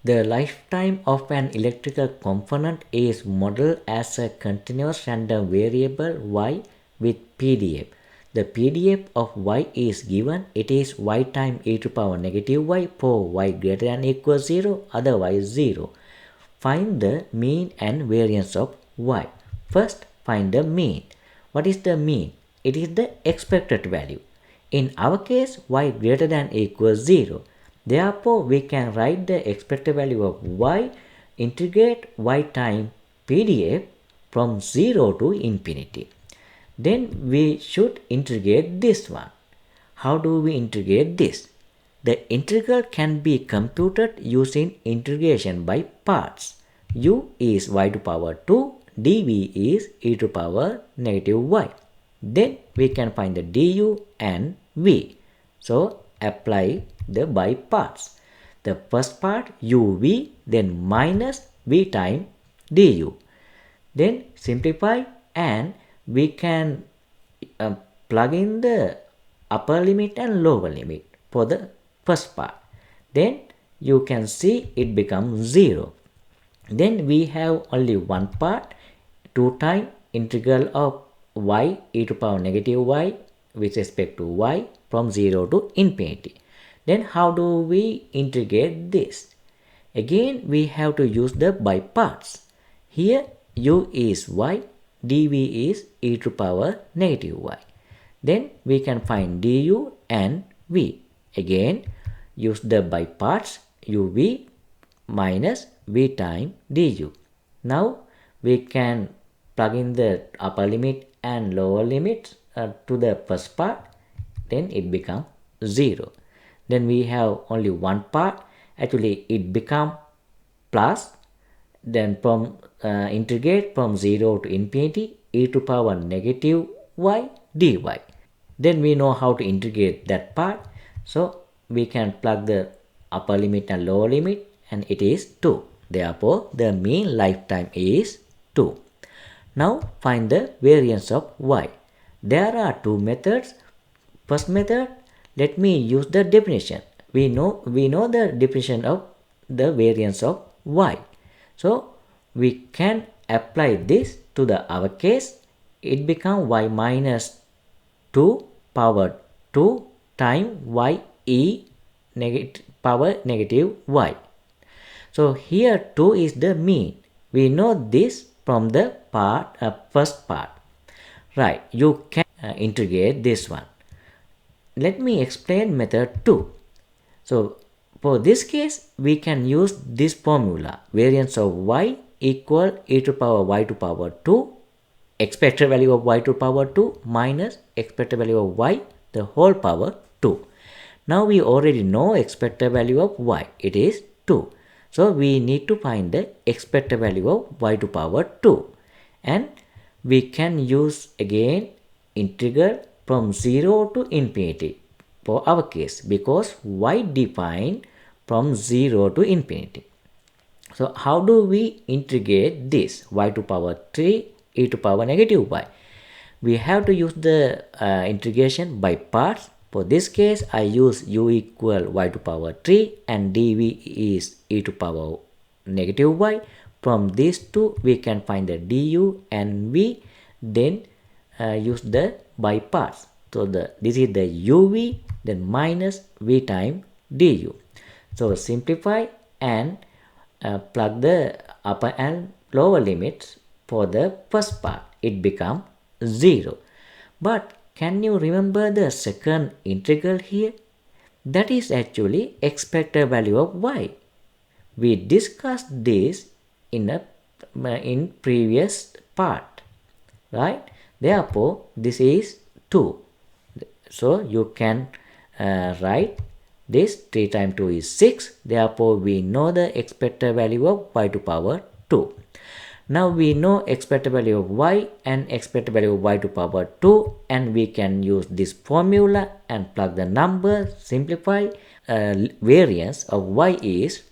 The lifetime of an electrical component is modeled as a continuous random variable y with PDF. The PDF of y is given. It is y times e to power negative y for y greater than or equal 0, otherwise 0. Find the mean and variance of y. First, find the mean. What is the mean? It is the expected value. In our case, y greater than or equal 0. Therefore, we can write the expected value of y, integrate y times PDF from 0 to infinity. Then we should integrate this one. How do we integrate this? The integral can be computed using integration by parts. U is y to power 2, dv is e to power negative y. Then we can find the du and v. So apply the by parts. The first part uv, then minus v times du. Then simplify and we can plug in the upper limit and lower limit for the first part. Then you can see it becomes 0. Then we have only one part, 2 times integral of y e to power negative y with respect to y from 0 to infinity. Then how do we integrate this? Again, we have to use the by parts. Here u is y, dv is e to power negative y. Then we can find du and v. Again, use the by parts, uv minus v times du. Now we can plug in the upper limit and lower limits to the first part. Then it becomes 0. Then we have only one part. Actually, it becomes plus. Then from integrate from 0 to infinity e to power negative y dy. Then we know how to integrate that part. So we can plug the upper limit and lower limit and it is 2. Therefore, the mean lifetime is 2. Now find the variance of y. There are two methods. First method, let me use the definition. We know the definition of the variance of y. So we can apply this to our case. It becomes y minus 2 power 2 times y e power negative y. So here 2 is the mean. We know this from the first part. Right, you can integrate this one. Let me explain method 2. So for this case, we can use this formula. Variance of y equal e to power y to power 2, expected value of y to power 2 minus expected value of y the whole power 2. Now we already know expected value of y. It is 2. So we need to find the expected value of y to power 2. And we can use again integral from 0 to infinity for our case because y defined from 0 to infinity. So how do we integrate this y to power 3 e to power negative y? We have to use the integration by parts. For this case, I use u equal y to power 3 and dv is e to power negative y. From these two, we can find the du and v. Then use the by parts. So this is the uv, then minus v times du. So simplify and plug the upper and lower limits for the first part. It becomes 0. But can you remember the second integral here? That is actually expected value of y. We discussed this in previous part, right? Therefore, this is 2. So you can write this 3 times 2 is 6. Therefore, we know the expected value of y to power 2. Now we know expected value of y and expected value of y to power 2, and we can use this formula and plug the number, simplify. Variance of y is